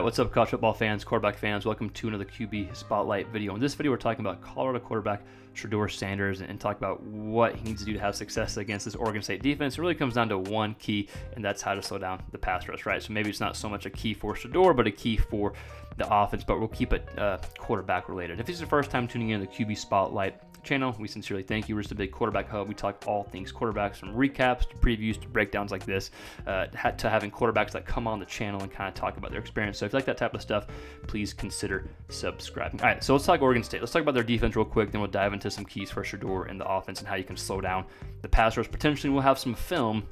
What's up, college football fans, quarterback fans? Welcome to another QB Spotlight video. In this video, we're talking about Colorado quarterback Shedeur Sanders and talk about what he needs to do to have success against this Oregon State defense. It really comes down to one key, and that's how to slow down the pass rush, right? So maybe it's not so much a key for Shedeur, but a key for the offense, but we'll keep it quarterback related. If this is your first time tuning in to the QB Spotlight channel, we sincerely thank you. We're just a big quarterback hub. We talk all things quarterbacks, from recaps to previews to breakdowns like this, to having quarterbacks that come on the channel and kind of talk about their experience. So if you like that type of stuff, please consider subscribing. All right, so let's talk Oregon State. Let's talk about their defense real quick, then we'll dive into some keys for Shedeur and the offense and how you can slow down the pass rush. Potentially we'll have some film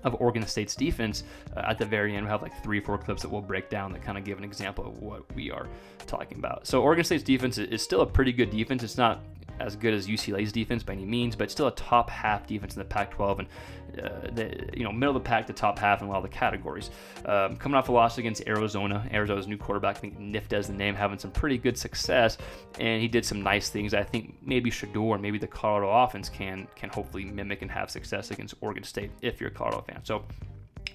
of Oregon State's defense at the very end. We'll have like 3 or 4 clips that we'll break down that kind of give an example of what we are talking about. So Oregon State's defense is still a pretty good defense. It's not as good as UCLA's defense by any means, but it's still a top half defense in the Pac-12 and middle of the pack, the top half in a lot of the categories. Coming off a loss against Arizona, Arizona's new quarterback, I think Nifta is the name, having some pretty good success, and he did some nice things. I think maybe Shedeur, maybe the Colorado offense can hopefully mimic and have success against Oregon State if you're a Colorado fan. So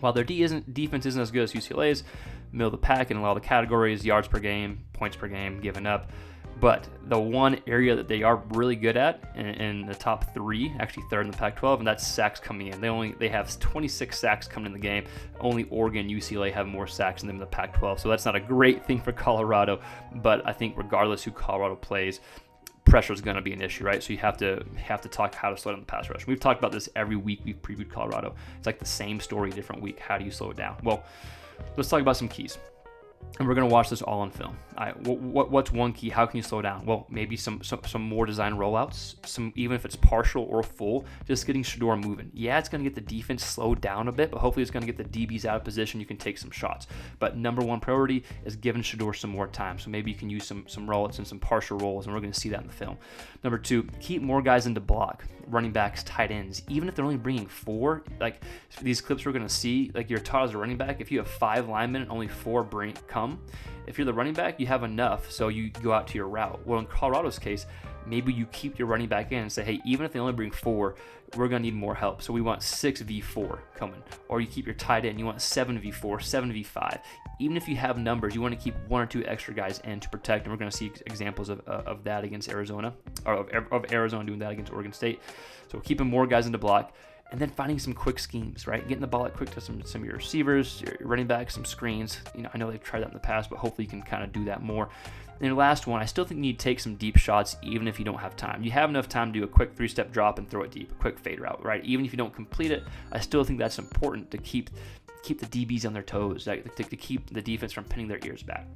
while their defense isn't as good as UCLA's, middle of the pack in a lot of the categories, yards per game, points per game, given up. But the one area that they are really good at in the top 3, actually third in the Pac-12, and that's sacks coming in. They have 26 sacks coming in the game. Only Oregon and UCLA have more sacks than them in the Pac-12, so that's not a great thing for Colorado. But I think regardless who Colorado plays, pressure is going to be an issue, right? So you have to talk how to slow down the pass rush. We've talked about this every week we've previewed Colorado. It's like the same story, different week. How do you slow it down? Well, let's talk about some keys. And we're going to watch this all on film. All right, what's one key? How can you slow down? Well, maybe some more design rollouts, even if it's partial or full, just getting Shedeur moving. Yeah, it's going to get the defense slowed down a bit, but hopefully it's going to get the DBs out of position. You can take some shots. But number one priority is giving Shedeur some more time. So maybe you can use some rollouts and some partial rolls, and we're going to see that in the film. Number 2, keep more guys into block. Running backs, tight ends, even if they're only bringing 4, like these clips we're going to see, like you're taught as a running back, if you have 5 linemen and only 4 come, if you're the running back, you have enough, so you go out to your route. Well, in Colorado's case, maybe you keep your running back in and say, hey, even if they only bring 4, we're going to need more help, so we want 6v4 coming. Or you keep your tight end, you want 7v4, 7v5. Even if you have numbers, you want to keep 1 or 2 extra guys in to protect, and we're going to see examples of that against Arizona, or of Arizona doing that against Oregon State. So we're keeping more guys into block, and then finding some quick schemes, right? Getting the ball out quick to some of your receivers, your running backs, some screens. I know they've tried that in the past, but hopefully you can kind of do that more. And then the last one, I still think you need to take some deep shots even if you don't have time. You have enough time to do a quick 3-step drop and throw it deep, a quick fade route, right? Even if you don't complete it, I still think that's important to keep the DBs on their toes, like, to keep the defense from pinning their ears back,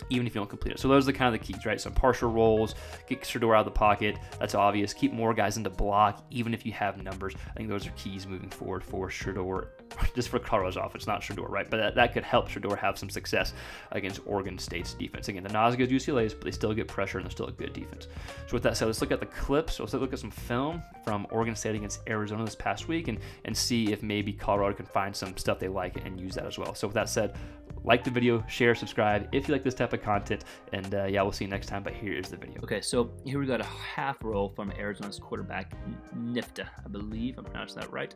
even if you don't complete it. So those are the kind of the keys, right? Some partial rolls, get Shedeur out of the pocket. That's obvious. Keep more guys into block, even if you have numbers. I think those are keys moving forward for Shedeur, just for Colorado's offense, not Shedeur, right? But that could help Shedeur have some success against Oregon State's defense. Again, they're not as good as UCLA's, but they still get pressure and they're still a good defense. So with that said, let's look at the clips. Let's look at some film from Oregon State against Arizona this past week and see if maybe Colorado can find some stuff they like and use that as well. So with that said, like the video, share, subscribe if you like this type of content, and yeah, we'll see you next time, but here is the video. Okay, so here we got a half roll from Arizona's quarterback, Nifta, I believe I'm pronouncing that right.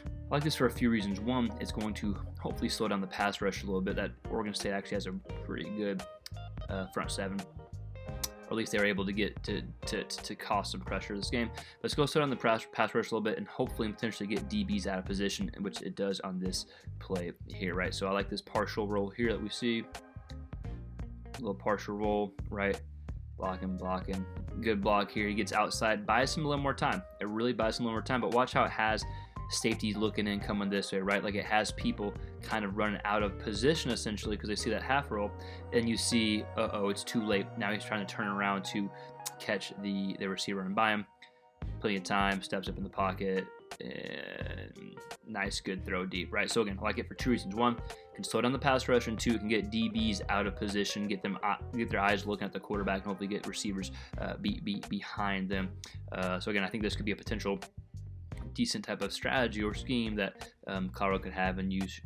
I like this for a few reasons. One, it's going to hopefully slow down the pass rush a little bit. That Oregon State actually has a pretty good front 7. Or at least they were able to get to cause some pressure this game. Let's go slow down the pass rush a little bit and hopefully and potentially get DBs out of position, which it does on this play here, right? So I like this partial roll here that we see. A little partial roll, right? Blocking. Good block here. He gets outside, buys him a little more time. It really buys him a little more time, but watch how it has safety looking in, coming this way, right? Like it has people kind of running out of position essentially because they see that half roll, and you see, it's too late. Now he's trying to turn around to catch the receiver running by him. Plenty of time, steps up in the pocket, and nice, good throw deep, right? So again, I like it for 2 reasons. 1, can slow down the pass rush, and 2, can get DBs out of position, get their eyes looking at the quarterback, and hopefully get receivers behind them. So again, I think this could be a potential decent type of strategy or scheme that Colorado could have and use,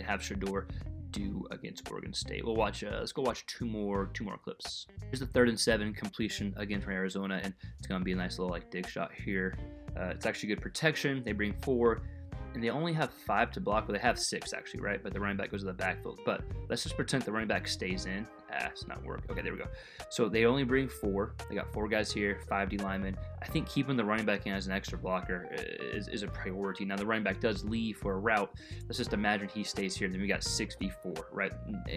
have Shedeur do against Oregon State. We'll watch. Let's go watch two more clips. Here's the 3rd and 7 completion again from Arizona, and it's gonna be a nice little dig shot here. It's actually good protection. They bring 4. and they only have 5 to block, but they have 6 actually, right? But the running back goes to the backfield. But let's just pretend the running back stays in. It's not work. Okay, there we go. So they only bring 4. They got 4 guys here, 5 D linemen. I think keeping the running back in as an extra blocker is a priority. Now the running back does leave for a route. Let's just imagine he stays here. Then we got 6v4, right?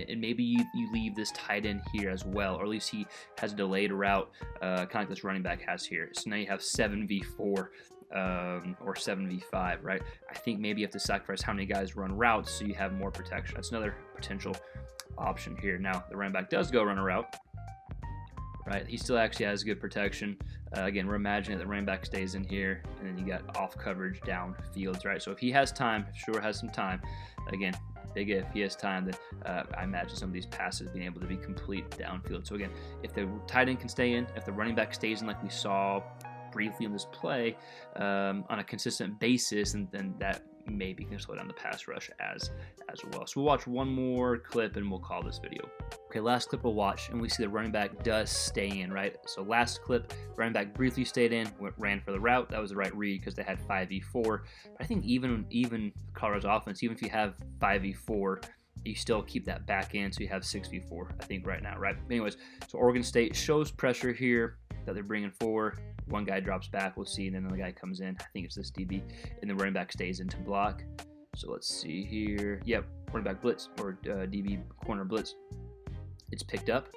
And maybe you leave this tight end here as well, or at least he has a delayed route, kind of like this running back has here. So now you have 7v4. Or 7v5, right? I think maybe you have to sacrifice how many guys run routes so you have more protection. That's another potential option here. Now, the running back does go run a route, right? He still actually has good protection. Again, we're imagining that the running back stays in here, and then you got off coverage downfields, right? So if he has time, sure has some time, again, big if he has time, then I imagine some of these passes being able to be complete downfield. So again, if the tight end can stay in, if the running back stays in like we saw briefly in this play on a consistent basis, and then that maybe can slow down the pass rush as well. So we'll watch one more clip and we'll call this video. Okay, last clip we'll watch, and we see the running back does stay in, right? So last clip, running back briefly stayed in, ran for the route. That was the right read because they had 5v4. But I think even Colorado's offense, even if you have 5v4, you still keep that back in, so you have 6v4, I think, right now, right? Anyways, so Oregon State shows pressure here that they're bringing 4. One guy drops back, we'll see, and then another guy comes in. I think it's this DB, and the running back stays in to block. So let's see here. Yep, running back blitz, or DB corner blitz. It's picked up,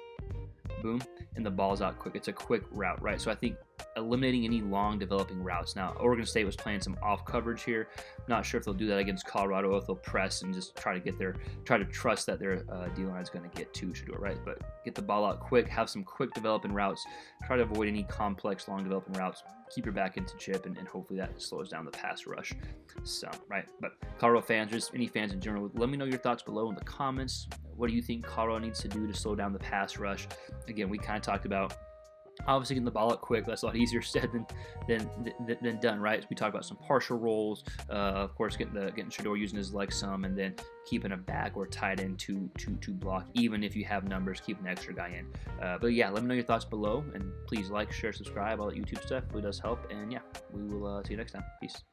boom, and the ball's out quick. It's a quick route, right? So I think eliminating any long developing routes. Now, Oregon State was playing some off coverage here. Not sure if they'll do that against Colorado, or if they'll press and just try to trust that their D-line is going to get to Shedeur, right? But get the ball out quick, have some quick developing routes, try to avoid any complex long developing routes, keep your back into chip, and hopefully that slows down the pass rush some, right? But Colorado fans, just any fans in general, let me know your thoughts below in the comments. What do you think Colorado needs to do to slow down the pass rush? Again, we kind of talked about obviously getting the ball out quick. That's a lot easier said than done, right? We talked about some partial rolls, of course, getting Shedeur using his legs some, and then keeping a back or tight end to block. Even if you have numbers, keep an extra guy in. But yeah, let me know your thoughts below, and please like, share, subscribe, all that YouTube stuff. It really does help. And yeah, we will see you next time. Peace.